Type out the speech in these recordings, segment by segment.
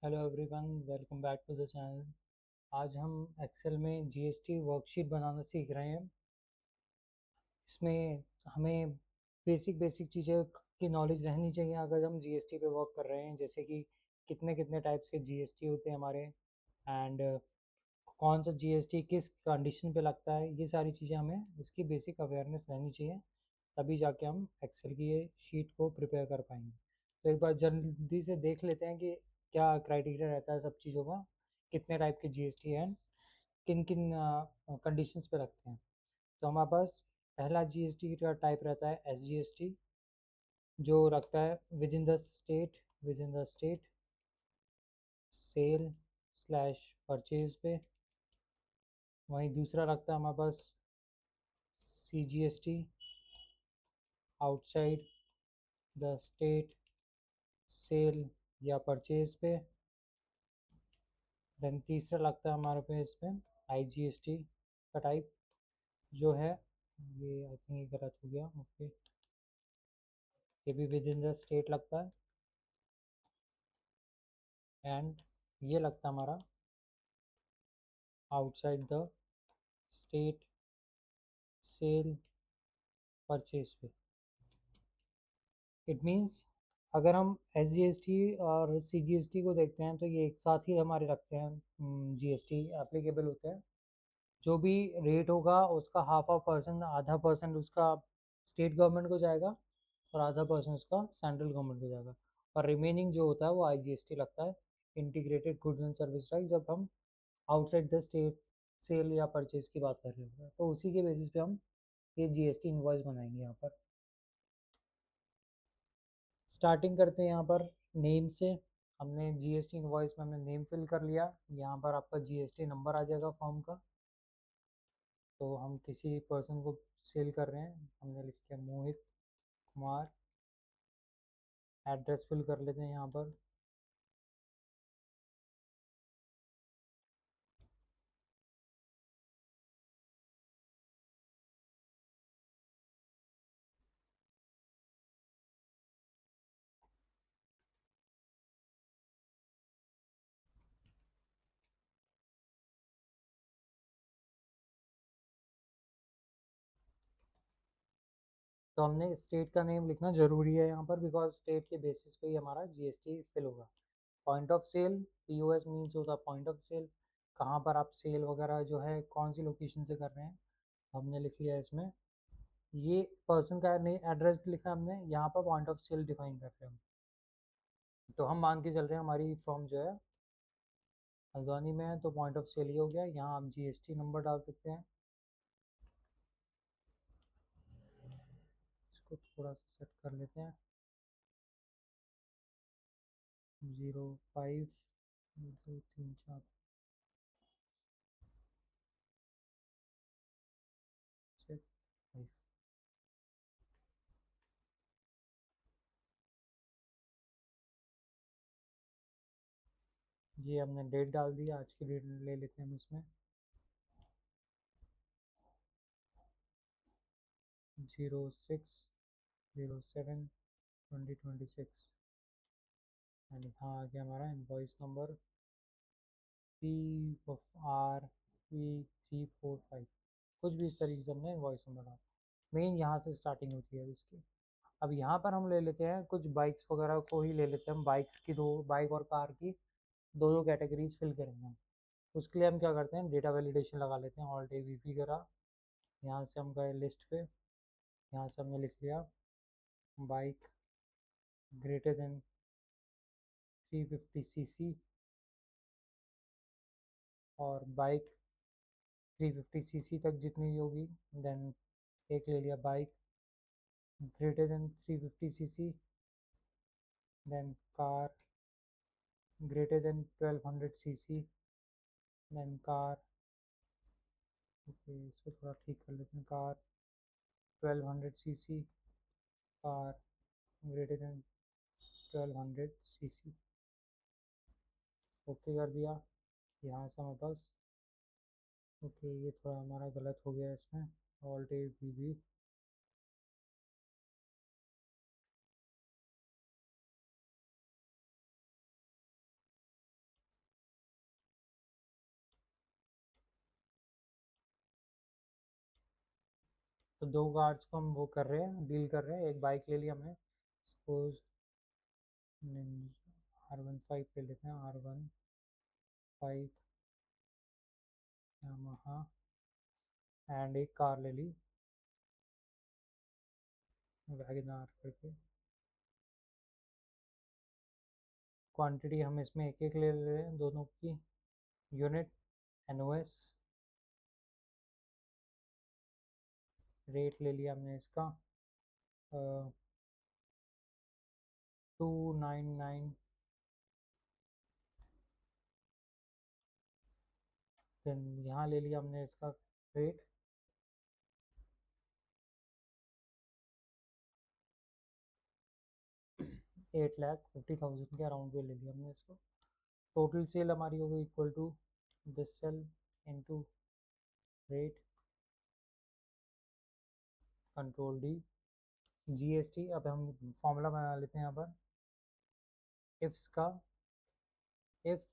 Hello everyone, welcome back to the channel. आज हम Excel में जीएसटी वर्कशीट बनाना सीख रहे हैं। इसमें हमें बेसिक बेसिक चीज़ें की नॉलेज रहनी चाहिए अगर हम जीएसटी पे वर्क कर रहे हैं, जैसे कि कितने कितने टाइप्स के जीएसटी होते हैं हमारे, एंड कौन सा जीएसटी किस कंडीशन पे लगता है। ये सारी चीज़ें हमें इसकी बेसिक अवेयरनेस रहनी चाहिए, तभी जाके हम एक्सेल की ये शीट को प्रिपेयर कर पाएंगे। तो एक बार जल्दी से देख लेते हैं कि क्या क्राइटेरिया रहता है सब चीज़ों का, कितने टाइप के जीएसटी हैं, किन किन कंडीशंस पे लगते हैं। तो हमारे पास पहला जीएसटी का टाइप रहता है एसजीएसटी, जो रखता है within the state sale slash purchase पे। वहीं दूसरा रखता है हमारे पास CGST, outside the state sale या परचेज पे। देन तीसरा लगता है हमारे पे इसमें आईजीएसटी का टाइप, जो है ये आई थिंक ये गलत हो गया, ओके, ये भी विद इन द स्टेट लगता है। एंड ये लगता है हमारा outside the state cell purchase पे। इट मीन्स अगर हम एस जी एस टी और सी जी एस टी को देखते हैं तो ये एक साथ ही हमारे रखते हैं, जी एस टी एप्लीकेबल होते हैं। जो भी रेट होगा उसका हाफ ऑफ परसेंट, आधा परसेंट उसका स्टेट गवर्नमेंट को जाएगा और आधा परसेंट उसका सेंट्रल गवर्नमेंट को जाएगा। और रिमेनिंग जो होता है वो आईजीएसटी लगता है, integrated goods and service tax, जब हम आउटसाइड द स्टेट सेल या परचेज की बात कर रहे होते हैं। तो उसी के बेसिस पे हम ये जीएसटी इनवॉइस बनाएंगे यहाँ पर। स्टार्टिंग करते हैं यहाँ पर नेम से। हमने जीएसटी इनवॉइस में हमने नेम फिल कर लिया। यहाँ पर आपका जीएसटी नंबर आ जाएगा फॉर्म का। तो हम किसी पर्सन को सेल कर रहे हैं, हमने लिख दिया मोहित कुमार। एड्रेस फिल कर लेते हैं यहाँ पर। तो हमने स्टेट का नेम लिखना ज़रूरी है यहाँ पर, बिकॉज स्टेट के बेसिस पे ही हमारा जीएसटी फिल होगा। Point of sale, POS means होता है पॉइंट ऑफ सेल, कहाँ पर आप सेल वगैरह जो है कौन सी लोकेशन से कर रहे हैं। हमने लिख लिया इसमें। ये पर्सन का नहीं एड्रेस लिखा हमने, यहाँ पर पॉइंट ऑफ सेल डिफाइन कर रहे हैं हम। तो हम मान के चल रहे हैं हमारी फॉर्म जो है हल्द्वानी में है, तो पॉइंट ऑफ सेल ही हो गया। यहाँ आप जीएसटी नंबर डाल सकते हैं। इसको थोड़ा सा सेट कर लेते हैं। 05 2 3 4 6 5। ये हमने डेट डाल दी, आज की डेट ले लेते हैं हम इसमें। 06/07/2026। एंड यहाँ आ गया हमारा invoice number P of R P345। कुछ भी इस तरीके से हमने इनवॉइस नंबर डाला। मेन यहाँ से स्टार्टिंग होती है इसकी। अब यहाँ पर हम ले लेते हैं कुछ बाइक्स वगैरह को ही ले लेते हैं हम। बाइक्स की दो, बाइक और कार की दो दो कैटेगरीज फिल करेंगे हम। उसके लिए हम क्या करते हैं, डेटा वैलिडेशन लगा लेते हैं, ऑल्ट AVP करा। यहाँ से हम गए लिस्ट पे। यहाँ से हमने लिख लिया बाइक ग्रेटर देन 350 cc, और बाइक 350 cc तक जितनी भी होगी। देन एक ले लिया bike greater than 350 cc। Then car greater than 1200 cc। Then car, okay इसको थोड़ा ठीक कर लेते हैं, car 1200 cc, car greater than 1200 cc। Okay कर दिया। यहाँ से हमारे पास, ओके ये थोड़ा हमारा गलत हो गया इसमें, ऑल्ट AVP। तो दो कार्ड्स को हम वो कर रहे हैं, डील कर रहे हैं। एक बाइक ले ली हमने, सपोज R15 ले लेते हैं, R15 यामाहा, एंड एक कार ले ली वैगनआर करके। क्वांटिटी हम इसमें एक एक ले रहे हैं दोनों की। यूनिट NOS, रेट ले लिया हमने इसका 299। देन यहाँ ले लिया हमने इसका रेट 8,50,000 के अराउंड पे ले लिया हमने इसको। टोटल सेल हमारी हो गई equal to this cell into rate control D GST। अब हम फॉर्मूला बना लेते हैं यहाँ पर इफ्स का। इफ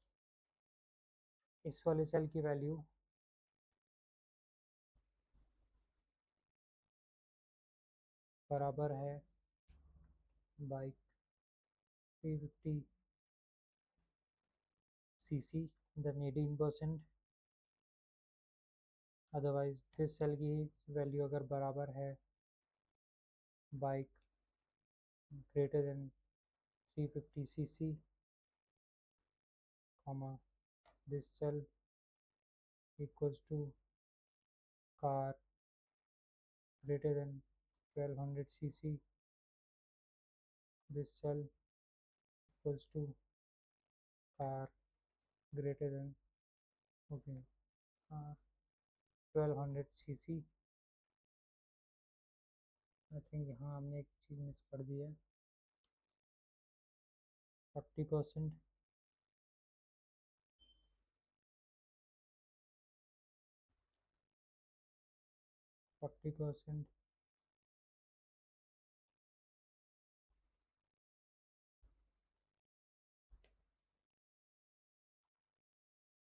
इस वाले सेल की वैल्यू बराबर है bike 350cc, then 18%। Otherwise this cell की वैल्यू अगर बराबर है bike greater than 350cc, comma this cell equals to car greater than 1200cc, this cell equals to car greater than, okay, car 1200cc। I think यहाँ हमने एक चीज़ miss कर दी है, 40%। 40%,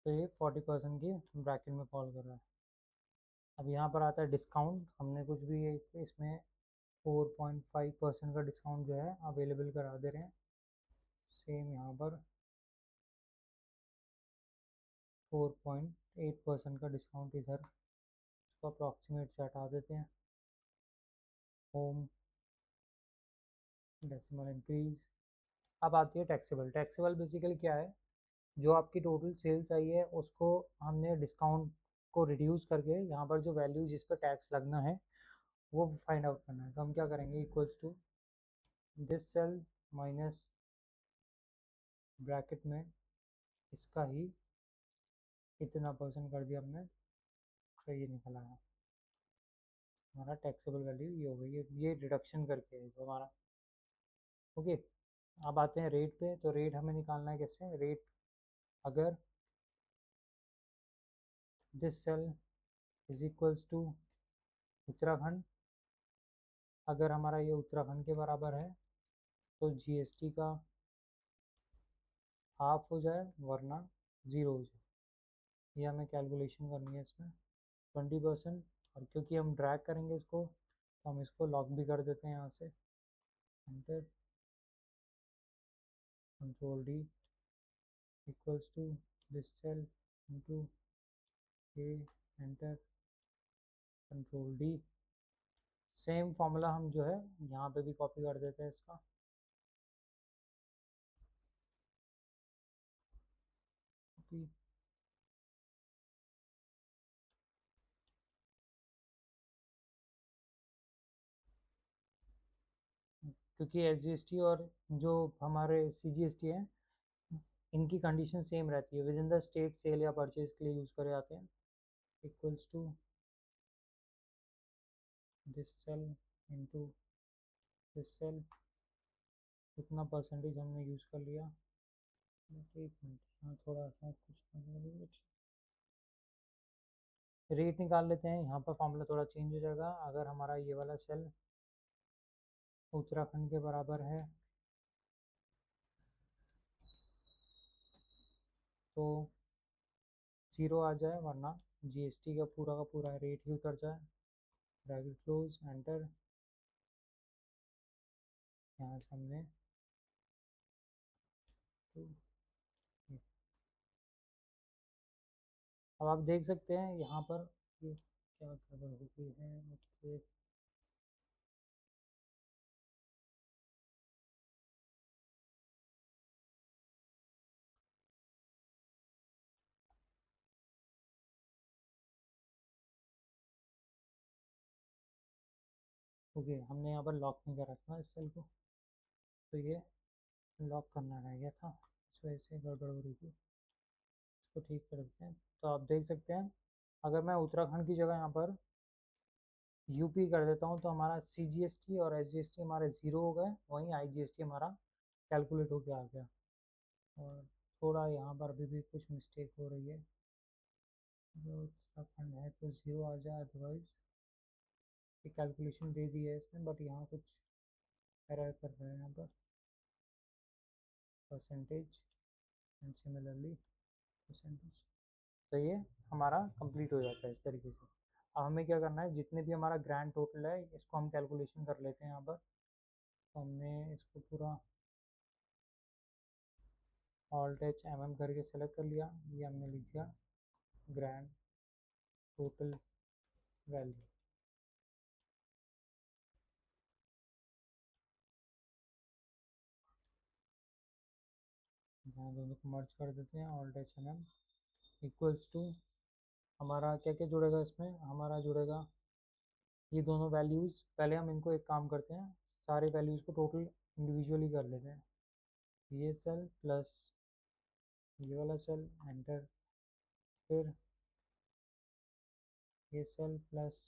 तो ये 40% की ब्रैकेट में फॉल कर रहा है। अब यहाँ पर आता है डिस्काउंट। हमने कुछ भी इसमें 4.5% का डिस्काउंट जो है अवेलेबल करा दे रहे हैं। सेम यहाँ पर 4.8% का डिस्काउंट इधर, इसको अप्रॉक्सीमेट से हटा देते हैं। Home decimal increase. अब आती है टैक्सेबल। टैक्सेबल बेसिकली क्या है, जो आपकी टोटल सेल्स आई है उसको हमने डिस्काउंट को रिड्यूस करके यहाँ पर जो वैल्यू जिस पर टैक्स लगना है वो फाइंड आउट करना है। तो हम क्या करेंगे, equals to this cell minus bracket में इसका ही इतना परसेंट कर दिया हमने, तो ये निकल आया हमारा टैक्सेबल वैल्यू। ये हो गई, ये डिडक्शन करके है जो हमारा। ओके, अब आते हैं रेट पे। तो रेट हमें निकालना है कैसे, रेट अगर this cell is equals to Uttarakhand, अगर हमारा ये उत्तराखंड के बराबर है तो GST का हाफ हो जाए वरना ज़ीरो हो जाए। ये हमें कैलकुलेशन करनी है इसमें 20%। और क्योंकि हम ड्रैग करेंगे इसको तो हम इसको लॉक भी कर देते हैं यहाँ से, enter control D equals to this cell into A, enter control D। Same formula हम जो है यहाँ पे भी कॉपी कर देते हैं इसका। कॉपी, क्योंकि SGST और जो हमारे CGST हैं इनकी कंडीशन सेम रहती है, within the state sale या परचेज के लिए यूज़ करे जाते हैं। Equals to this cell into this cell, उतना परसेंटेज हमने यूज़ कर लिया। एक मिनट, यहाँ थोड़ा सा कुछ रेट निकाल लेते हैं। यहाँ पर फॉर्मूला थोड़ा चेंज हो जाएगा। अगर हमारा ये वाला सेल उत्तराखंड के बराबर है तो ज़ीरो आ जाए, वरना GST का पूरा रेट ही उतर जाए। Bracket close, enter. यहाँ से हमने तो अब आप देख सकते हैं यहाँ पर ये क्या गड़बड़ हो गई है। ओके, ओके, हमने यहाँ पर लॉक नहीं कर रखा इस सेल को, तो ये लॉक करना रह गया था, इस वजह से गड़बड़ हो रही थी। इसको ठीक कर देते हैं। तो आप देख सकते हैं अगर मैं उत्तराखंड की जगह यहाँ पर यूपी कर देता हूँ तो हमारा सीजीएसटी और एसजीएसटी हमारे ज़ीरो हो गए, वहीं आईजीएसटी हमारा कैलकुलेट होके आ गया। और थोड़ा यहाँ पर अभी भी कुछ मिस्टेक हो रही है, जो उत्तराखंड है तो ज़ीरो आ जाए, अदरवाइज ये कैलकुलेशन दे दी है इसने, बट यहाँ कुछ एरर कर रहे हैं यहाँ पर, परसेंटेज एंड सिमिलरली परसेंटेज। तो ये हमारा कंप्लीट हो जाता है इस तरीके से। अब हमें क्या करना है, जितने भी हमारा ग्रैंड टोटल है इसको हम कैलकुलेशन कर लेते हैं यहाँ पर। तो हमने इसको पूरा ऑल्ट एच एम करके सेलेक्ट कर लिया, ये हमने लिख दिया ग्रैंड टोटल वैल्यू। यहाँ दोनों को मर्ज कर देते हैं, alt H M equals to हमारा क्या क्या जुड़ेगा इसमें, हमारा जुड़ेगा ये दोनों वैल्यूज़। पहले हम इनको एक काम करते हैं, सारे वैल्यूज़ को टोटल इंडिविजुअली कर लेते हैं। ये सेल प्लस ये वाला सेल, एंटर। फिर ये cell plus,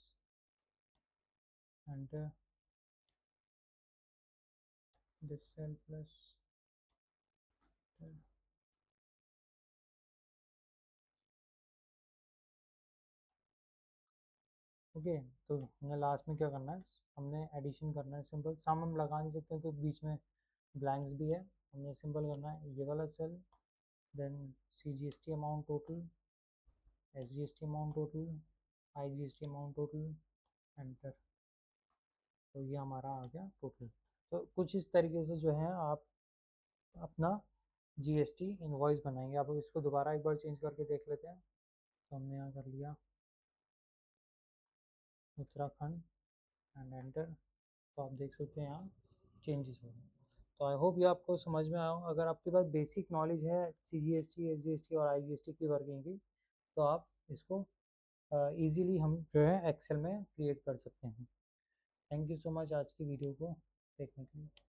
enter. This cell plus, okay. तो हमने लास्ट में क्या करना है, हमने एडिशन करना है, सिंपल सम हम लगा नहीं सकते क्योंकि बीच में ब्लैंक्स भी है। हमने सिंपल करना है ये वाला sale, then C G S T amount total, S G S T amount total, I G S T amount total, enter. तो ये हमारा आ गया टोटल। तो कुछ इस तरीके से जो है आप अपना जीएसटी इनवॉइस बनाएंगे। आप इसको दोबारा एक बार चेंज करके देख लेते हैं। तो हमने यहाँ कर लिया उत्तराखंड एंड एंटर। तो आप देख सकते हैं यहाँ चेंजेस हो गए। तो आई होप ये आपको समझ में आया हो। अगर आपके पास बेसिक नॉलेज है C G S T, S G S T और आई जी एस टी की वर्किंग की, तो आप इसको ईज़िली हम जो है एक्सेल में क्रिएट कर सकते हैं। थैंक यू सो मच आज की वीडियो को देखने के लिए।